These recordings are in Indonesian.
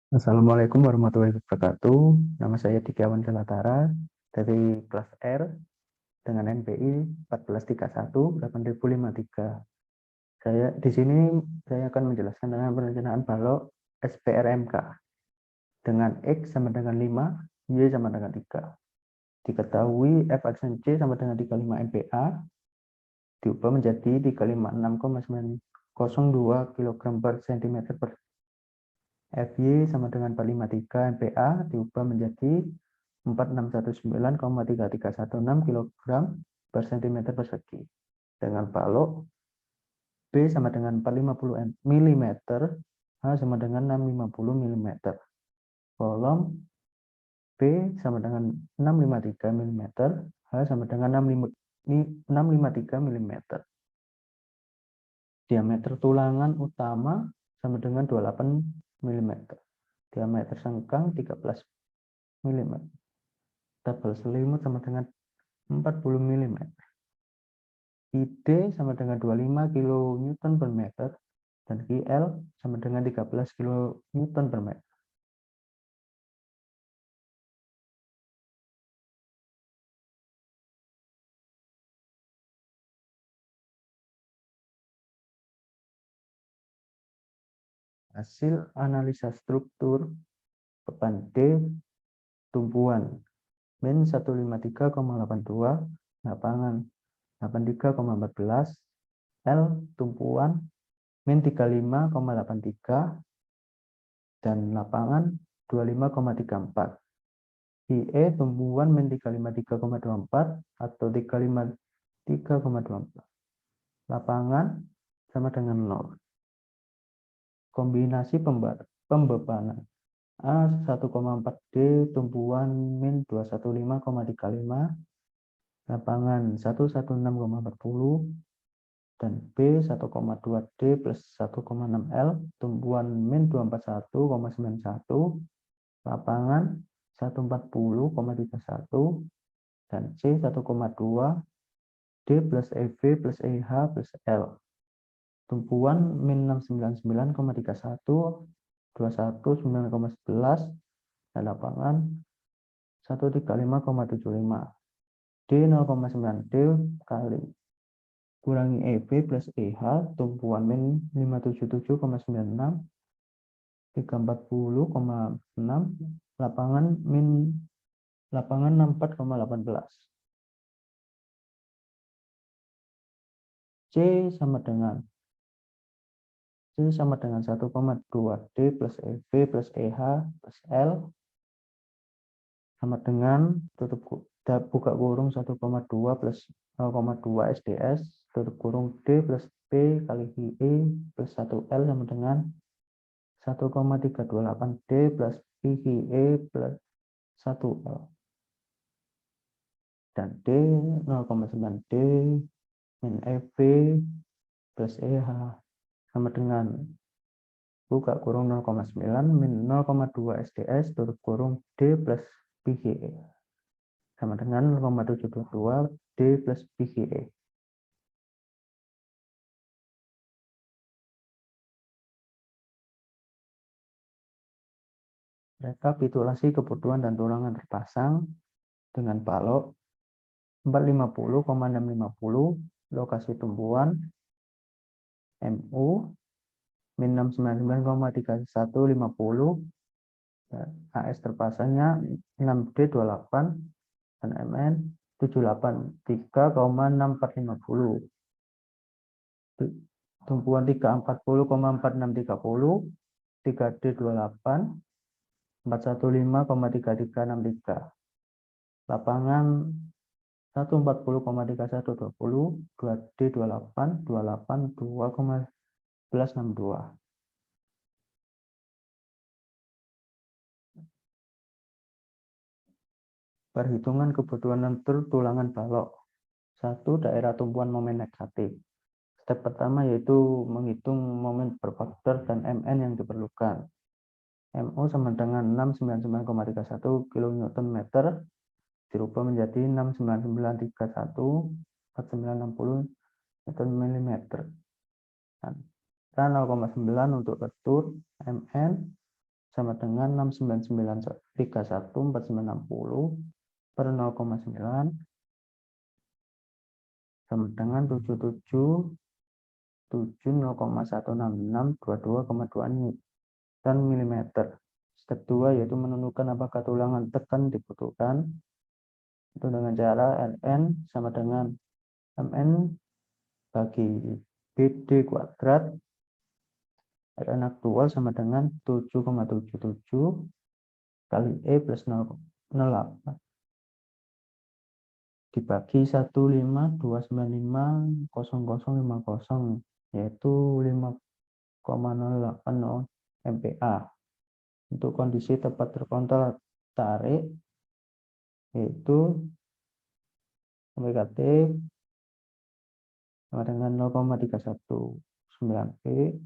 Assalamualaikum warahmatullahi wabarakatuh. Nama saya Dikawan Galatara dari kelas R dengan NPI 1431-8053. Saya akan menjelaskan tentang perencanaan balok SPRMK dengan X sama dengan 5, Y sama dengan 3. Diketahui F aksen C sama dengan 35 MPa, diubah menjadi 356,902 kg per cm per FY sama dengan 453 MPa diubah menjadi 4619,3316 kg per cm persegi. Dengan balok B sama dengan 450 mm, H sama dengan 650 mm. Kolom B sama dengan 653 mm, H sama dengan 653 mm. Diameter tulangan utama sama dengan 28 mm. Diameter sengkang 13 mm. Tabel selimut sama dengan 40 mm. ID sama dengan 25 kN per meter dan GL sama dengan 13 kN per meter. Hasil analisa struktur beban D tumpuan min 153,82, lapangan 83,14, L tumpuan min 35,83 dan lapangan 25,34. IE tumpuan min 353,24 atau 353,24. Lapangan sama dengan 0. Kombinasi pembebanan A 1,4D tumpuan min 215,35, lapangan 116,40 dan B 1,2D plus 1,6L tumpuan min 241,91, lapangan 140,31 dan C 1,2 D plus EV plus EH plus L. Tumpuan min 699,31, 219,11 dan lapangan 135,75. D 0,9D kali kurangi EV plus EH tumpuan min 577,96, 340,6, lapangan 64,18. C sama dengan 1,2D plus EV plus EH plus L sama dengan buka kurung 1,2 plus 0,2 SDS tutup kurung D plus P kali E plus 1L sama dengan 1,328D plus PE plus 1L dan D 0,9D min EV plus EH sama dengan buka kurung 0,9 min 0,2 SDS tutup kurung D plus PGE sama dengan 0,722 D plus PGE. Rekapitulasi kebutuhan dan tulangan terpasang dengan balok 450,650 lokasi tumpuan MU min 699,3150 AS terpasangnya 6D28 dan MN 783,6450 tumpuan 340,4630 3D28 415,3363 lapangan 140,3120 2D28 282,1162. Perhitungan kebutuhan tulangan balok. 1. Daerah tumpuan momen negatif. Step pertama yaitu menghitung momen berfaktor dan MN yang diperlukan. MU sama dengan 699,31 kN dirubah menjadi 69931 4960 Nm. Dan 0,9 untuk retur MN sama dengan 699314960 per 0,9 sama dengan 77770,16622,2 Newton milimeter. Step 2 yaitu menentukan apakah tulangan tekan dibutuhkan. Itu dengan cara Ln sama dengan Mn bagi BD kuadrat. Rn aktual sama dengan 7,77 kali E plus 0,08 dibagi 152950050 yaitu 5,080 MPa. Untuk kondisi tepat terkontrol tarik yaitu MPKT sama dengan 0,319 P,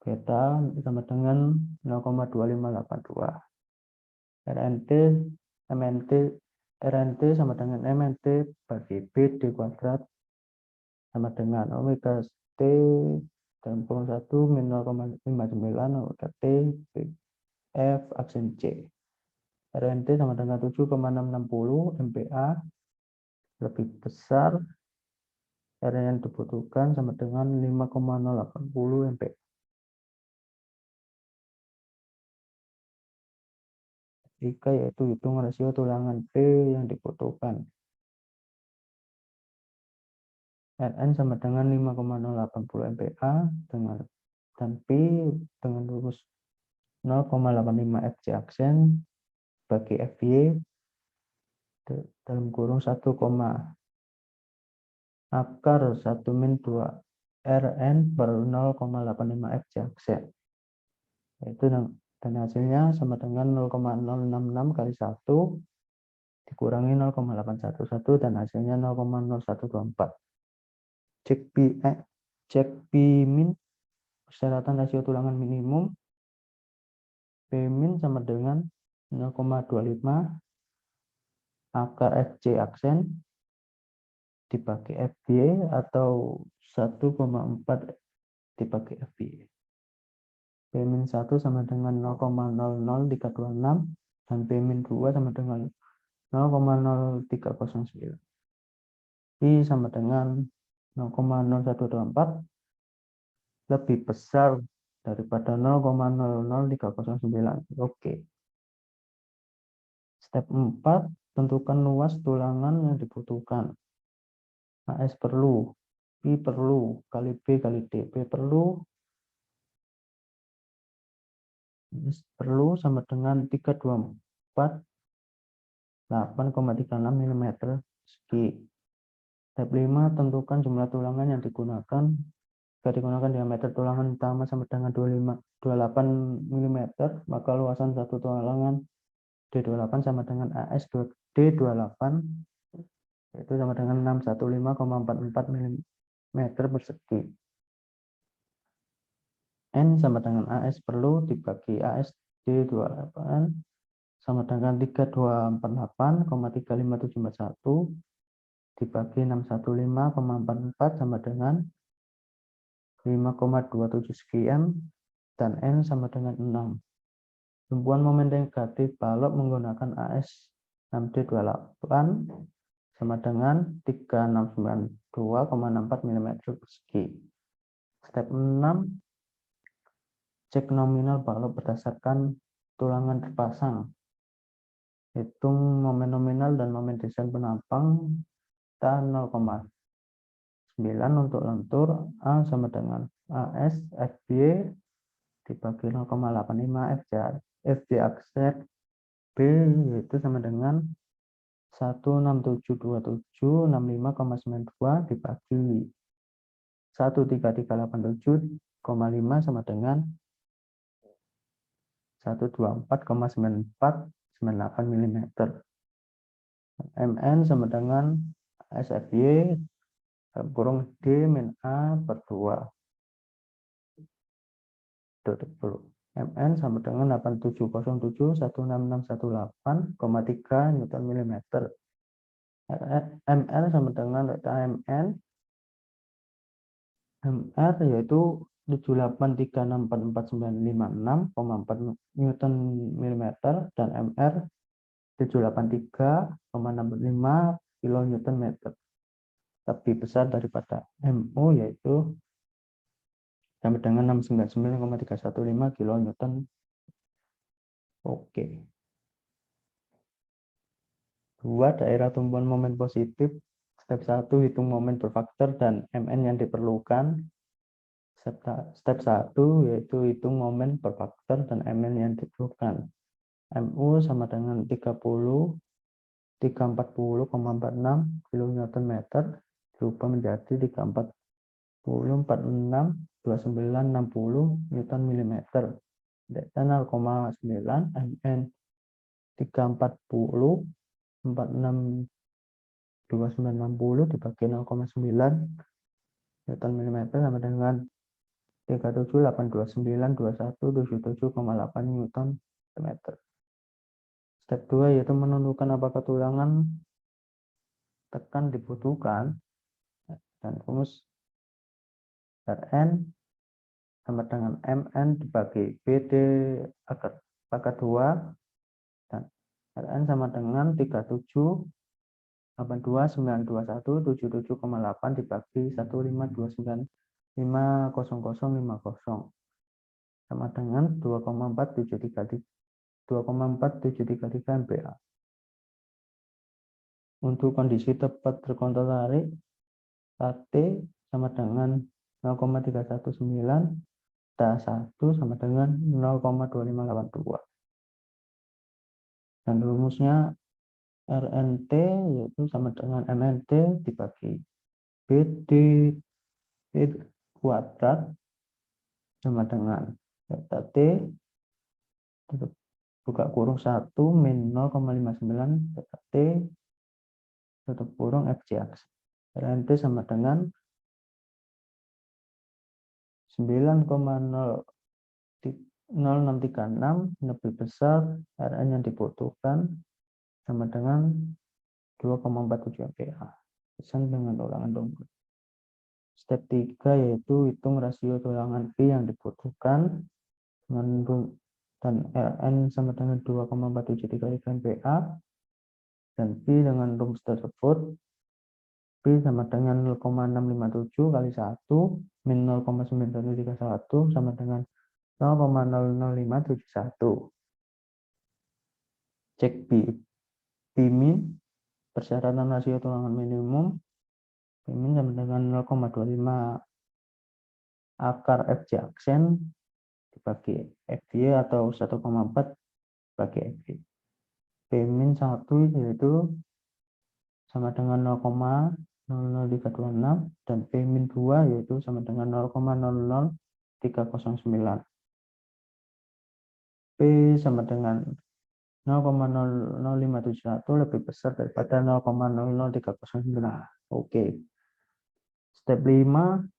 beta sama dengan 0,2582. RNT sama dengan MNT bagi BD kuadrat sama dengan omega T dalam kurung 1 min 0,59 omega T F aksen C. RNT sama dengan 7,660 MPa lebih besar R yang dibutuhkan sama dengan 5,080 MPa. Jika yaitu hitung rasio tulangan P yang dibutuhkan. Rn sama dengan 5,080 MPa dan P dengan lurus 0,85 FC aksen bagi FY dalam kurung 1, akar 1 min 2 Rn per 0,85 FC aksen. Yaitu dan hasilnya sama dengan 0,066 kali 1 dikurangi 0,811 dan hasilnya 0,0124. Cek P min persyaratan rasio tulangan minimum. P min sama dengan 0,25 akar FC aksen dibagi FY atau 1,4 dibagi FY. P-1 sama dengan 0,00326 dan P-2 sama dengan 0,0309. I sama dengan 0,0124 lebih besar daripada 0,00309. Oke. Step 4, tentukan luas tulangan yang dibutuhkan. AS perlu, I perlu, kali B kali D. B perlu sama dengan 324 8,36 mm segi. Step 5, tentukan jumlah tulangan yang digunakan. Jika digunakan diameter tulangan utama sama dengan 28 mm, maka luasan satu tulangan D28 sama dengan AS D28 yaitu sama dengan 615,44 mm persegi. N sama dengan AS perlu dibagi AS D28 sama dengan 3248,35741 dibagi 615,44 sama dengan 5,27 sekian dan N sama dengan 6. Tumpuan momen negatif balok menggunakan AS 6D28 sama dengan 3692,64 mm persegi. Step 6, cek nominal balok berdasarkan tulangan terpasang. Hitung momen nominal dan momen desain penampang. Kita 0,9 untuk lentur. A sama dengan AS FY dibagi 0,85 FJ aksen B yaitu sama dengan 1672765,92 dibagi 13387,5 sama dengan 124,9498 mm. Mn sama dengan SFY kurung D min A per 2. Mn sama dengan 8707166618,3 Newton milimeter. Mr sama dengan Mn. Mr yaitu 78364456,4 Newton milimeter dan Mr 783,65 kilonewton meter. Lebih besar daripada MO yaitu sama dengan 699,315 kilonewton. Oke. Dua daerah tumpuan momen positif. Step 1 hitung momen berfaktor dan MN yang diperlukan. Step 1 yaitu hitung momen berfaktor dan MN yang diperlukan. MU sama dengan 340,46 kilonewton meter berubah menjadi 340,462960 newton milimeter. Dan 0,9 MN 340,462960 dibagi 0,9 newton milimeter sama dengan 378292177,8 newton meter. Step 2 yaitu menentukan apakah tulangan tekan dibutuhkan dan rumus Rn sama dengan Mn dibagi BD pangkat 2 dan Rn sama dengan 378292177,8 dibagi 152950050 sama dengan 2,4733 MPa. Untuk kondisi tepat terkontrol tarik, KT sama dengan 0,319, T1 sama dengan 0,2582. Dan rumusnya RNT yaitu sama dengan MNT dibagi BD kuadrat sama dengan delta T buka kurung 1 min 0,59 delta T tutup kurung FJ aksen. RNT sama dengan 9,0636 lebih besar Rn yang dibutuhkan sama dengan 2,47 MPa. Pesan dengan ulangan rumput. Step 3 yaitu hitung rasio tulangan V yang dibutuhkan dan Rn sama dengan 2,4733 MPa dan V dengan rumus tersebut V sama dengan 0,657 kali 1 min 0,9131 sama dengan 0,00571. Cek B min persyaratan rasio tulangan minimum. B min sama dengan 0,25 akar FJ aksen dibagi FY atau 1,4 bagi FY. B min 1 yaitu sama dengan 0,00326 dan P min 2 yaitu sama dengan 0,00309. P sama dengan 0,00571 lebih besar daripada 0,00309. Oke. Step 5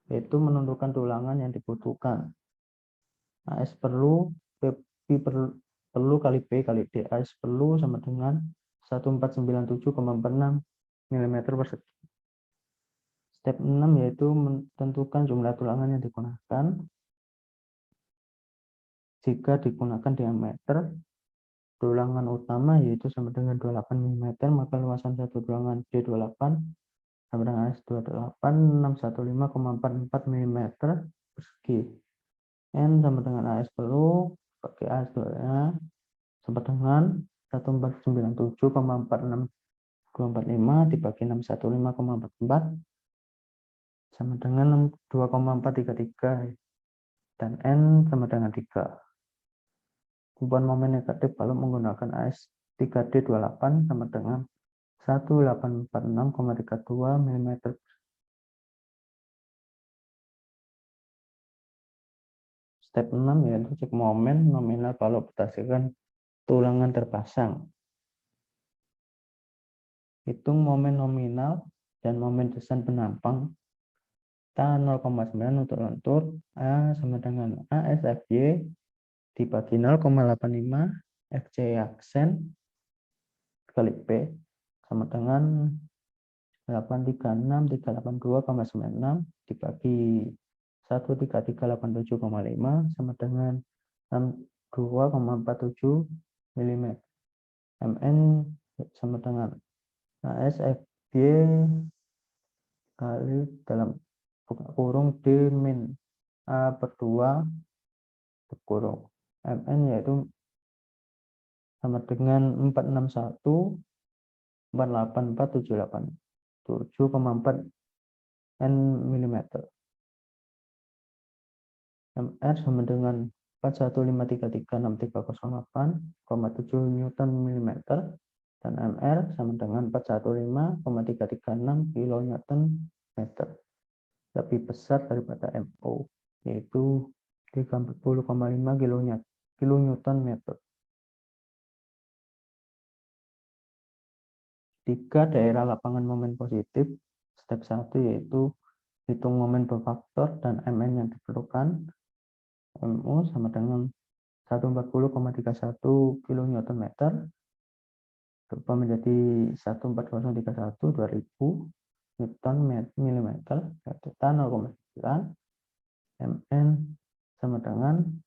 yaitu menentukan tulangan yang dibutuhkan. AS perlu, P perlu kali P kali D. AS perlu sama dengan 1497,46 mm persegi. Step 6 yaitu menentukan jumlah tulangan yang digunakan. Jika digunakan diameter tulangan utama yaitu sama dengan 28 mm, maka luasan satu tulangan D28 sama dengan AS28 615,44 mm persegi. N sama dengan AS perlu pakai AS2-nya sama dengan 1497,46245 dibagi 615,44 sama dengan 2,433 dan N sama dengan 3. Tumpuan momen negatif kalau menggunakan AS 3D28 sama dengan 1846,32 mm. Step 6 yaitu cek momen nominal kalau berdasarkan tulangan terpasang. Hitung momen nominal dan momen desain penampang. Ta 0,9 untuk lentur, A sama dengan ASFY dibagi 0,85 FC aksen kali P sama dengan 836382,96 dibagi 13387,5 sama dengan 62,47 mm. Mn sama dengan ASFY kali dalam buka kurung D min A per 2 tutup kurung. Mn yaitu sama dengan 461 48478 7,4 N mm. Mr sama dengan 415336308,7 Newton mm dan Mr sama dengan 415,336 kilonewton meter. Lebih besar daripada MO yaitu 30,5 kilonewton meter. Tiga daerah lapangan momen positif. Step 1 yaitu hitung momen berfaktor dan Mn yang diperlukan. MO sama dengan 140,31 kN meter berubah menjadi 14031 2000 Newton millimeter, theta 0,9. Mn sama dengan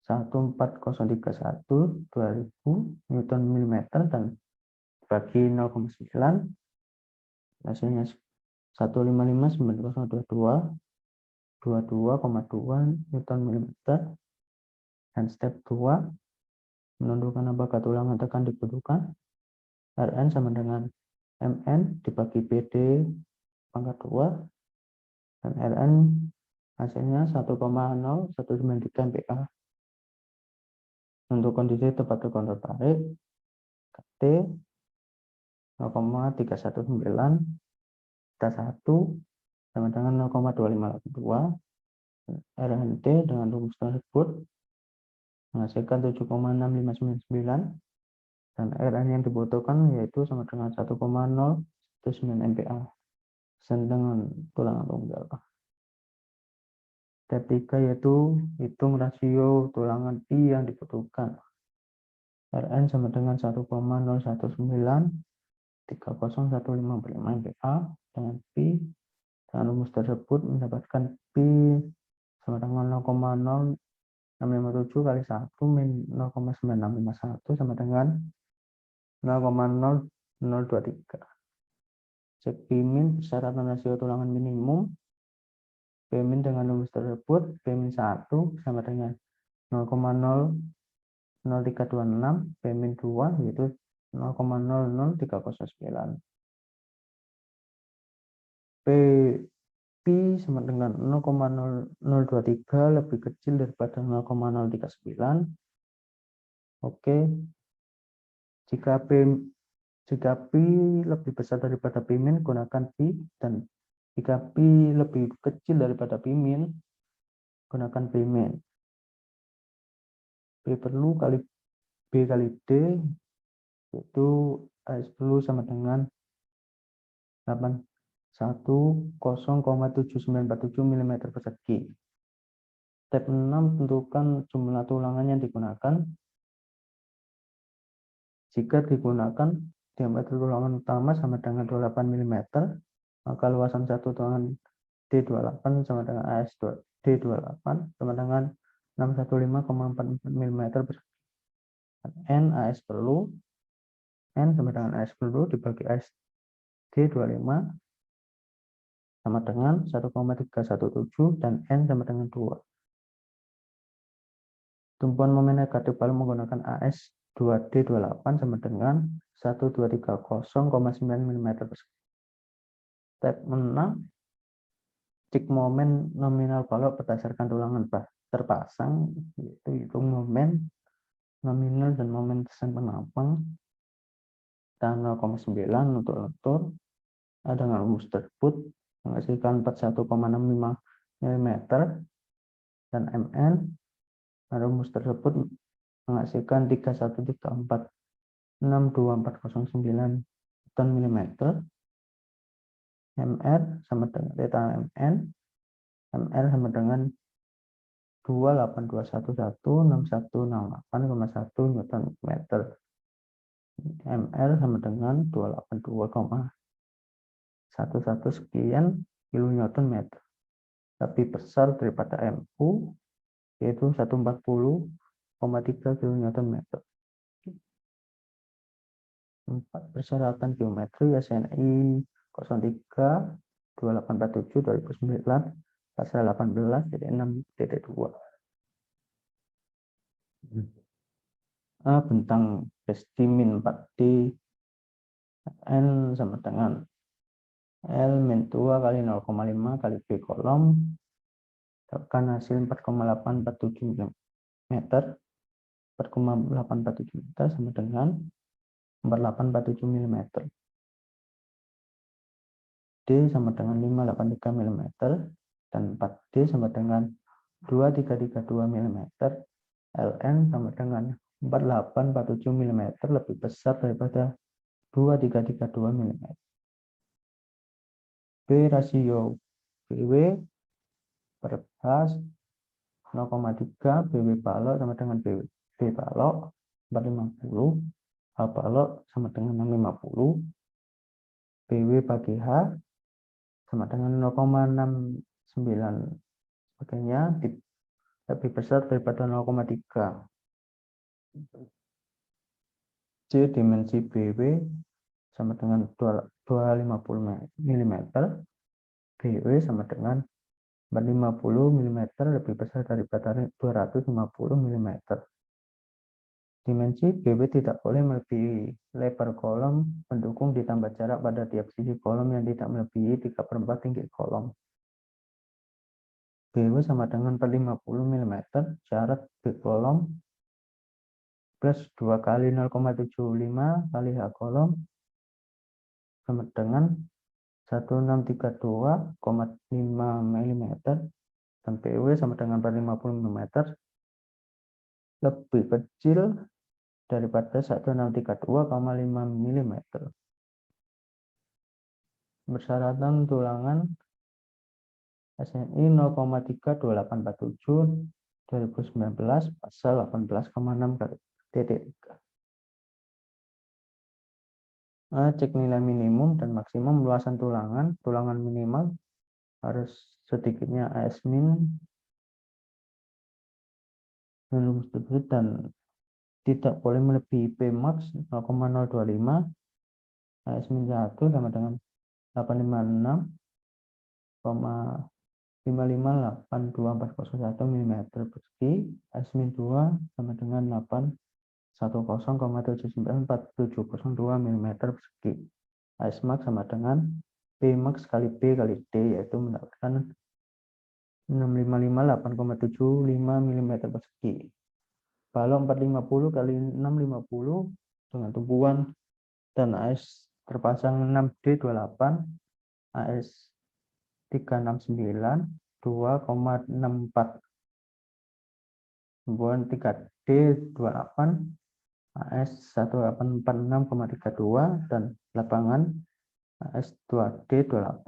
14031 2000 Newton millimeter dan bagi 0,9 hasilnya 1559022 22,2 Newton millimeter. Dan step 2 menentukan apakah tulangan tekan dibutuhkan. Rn sama dengan Mn dibagi PD pangkat 2 dan Rn hasilnya 1,0193 MPa. Untuk kondisi tempat terkontrol tarik T 0,319 kita 1 sama dengan 0,2582. RNT dengan rumus tersebut menghasilkan 7,6599 dan Rn yang dibutuhkan yaitu sama dengan 1,019 MPa dengan tulangan tunggal. Step 3 yaitu hitung rasio tulangan pi yang dibutuhkan. Rn sama dengan 1,019 30155 MPa dengan pi. Dengan rumus tersebut mendapatkan pi sama dengan 0,0657 kali 1 min 0,9651 sama dengan 0,0023. Cek P min persyaratan rasio tulangan minimum. P min dengan rumus tersebut P min 1 sama dengan 0,00326, P min 2 yaitu 0,00309. P sama dengan 0,0023 lebih kecil daripada 0,039. Oke. Jika P lebih besar daripada P min, gunakan P, dan jika P lebih kecil daripada P min, gunakan P min. P perlu kali B kali D, yaitu AS perlu sama dengan 10,7947 mm persegi. Step 6, tentukan jumlah tulangan yang digunakan. Jika digunakan diameter tulangan utama sama dengan 28 mm, maka luasan satu tulangan D28 sama dengan AS D28 sama dengan 615,44 mm persegi. N AS perlu, N sama dengan AS perlu dibagi AS D25 sama dengan 1,317 dan N sama dengan 2. Tumpuan momen negatif paling menggunakan AS 2D28 sama dengan 1230,9 mm persegi. Step 6, cek momen nominal balok berdasarkan tulangan terpasang, yaitu hitung momen nominal dan momen tesan penampang dan 0,9 untuk lentur. Dengan rumus tersebut menghasilkan 41,65 mm dan Mn. Rumus tersebut menghasilkan 3134,62409 Newton mm. Mr sama dengan theta Mn. Mr sama dengan 28211668,1 Newton meter. Mr sama dengan 282,11 sekian kilonewton meter. lebih besar daripada MU, yaitu 140,3 kN/m. 4 persyaratan geometri SNI 03 2847 2009 pasal 18.6.2. A bentang besti min 4D N sama dengan L min 2 kali 0,5 kali B kolom, dapatkan hasil 4,847 meter. 4,847 meter sama dengan 4847 mm. D sama dengan 583 mm dan 4D sama dengan 2332 mm. Ln sama dengan 4847 mm lebih besar daripada 2332 mm. B rasio BW per H 0,3, BW balok sama dengan B balok 450, H balok sama dengan 650, BW bagi H sama dengan 0,69, sebagainya lebih besar daripada 0,3. C dimensi BW sama dengan 250 mm, BW sama dengan 450 mm lebih besar daripada 250 mm. Dimensi BW tidak boleh melebihi lebar kolom pendukung ditambah jarak pada tiap sisi kolom yang tidak melebihi 3/4 tinggi kolom. BW sama dengan 450 mm, jarak B kolom plus 2 kali 0,75 kali H kolom sama dengan 1632,5 mm dan PW sama dengan 450 mm lebih kecil daripada 1632,5 mm. Persyaratan tulangan SNI 0,32847 2019 pasal 18,6 cek nilai minimum dan maksimum luasan tulangan. Tulangan minimal harus sedikitnya AS min dan tidak boleh melebihi P max 0,025, AS min 1 sama dengan 856,5582401 mm persegi, AS min 2 sama dengan 810,79472 mm persegi. AS max sama dengan P max kali B kali D, yaitu mendapatkan 6558,75 mm persegi. Balok 450 kali 650 dengan tumpuan dan AS terpasang 6D28, AS 369 2,64, tumpuan 3D28, AS 1846,32 dan lapangan AS 2D28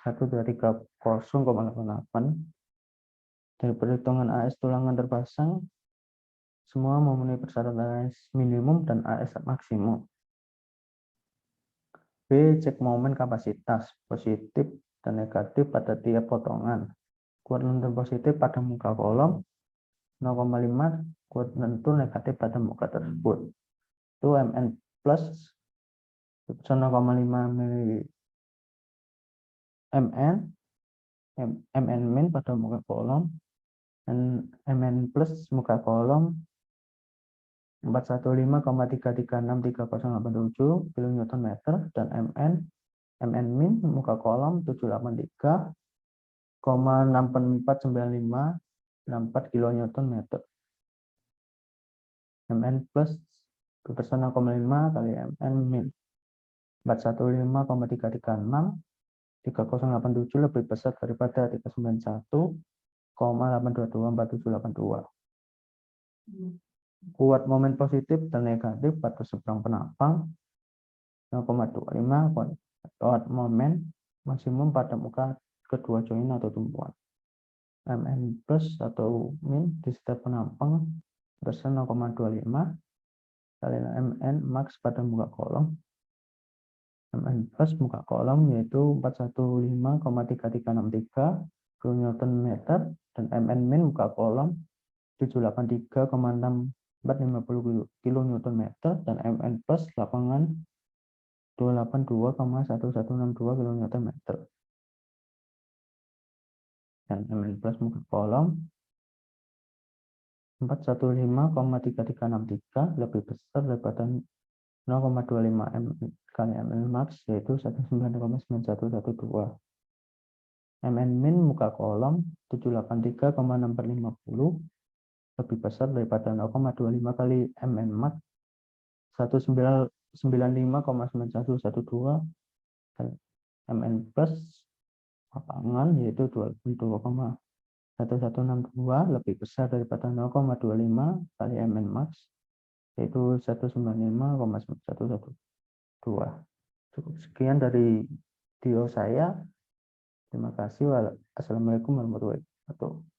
1230,88. Dari perhitungan AS tulangan terpasang, semua memenuhi persyaratan AS minimum dan AS maksimum. B. Cek momen kapasitas positif dan negatif pada tiap potongan. Kuadran positif pada muka kolom 0,5, kuadran negatif pada muka tersebut. Itu Mn plus 0,5 Mn, Mn min pada muka kolom, dan Mn plus muka kolom 415,3363087 kN/m dan Mn min muka kolom 783,64495 kN/m. Mn plus 0,5 kali Mn min 415,3363087 lebih besar daripada 391,8224782. Kuat momen positif dan negatif pada seberang penapang 0,25, kuat momen maksimum pada muka kedua join atau tumpuan. Mn plus atau min di setiap penapang persen 0,25 kali Mn max pada muka kolom. Mn plus muka kolom yaitu 415,3363 kN dan Mn min muka kolom 783,6450 kN dan Mn plus lapangan 282,1162 kN dan Mn plus muka kolom 415,3363 lebih besar daripada 0,25 M kali Mn max yaitu 19,9112. Mn min muka kolom 783,6450 lebih besar daripada 0,25 kali Mn max 195,9112 dan Mn plus lapangan yaitu 22,1162 lebih besar daripada 0,25 kali Mn max yaitu 195,9112. Cukup sekian dari video saya. Terima kasih. Assalamualaikum warahmatullahi wabarakatuh.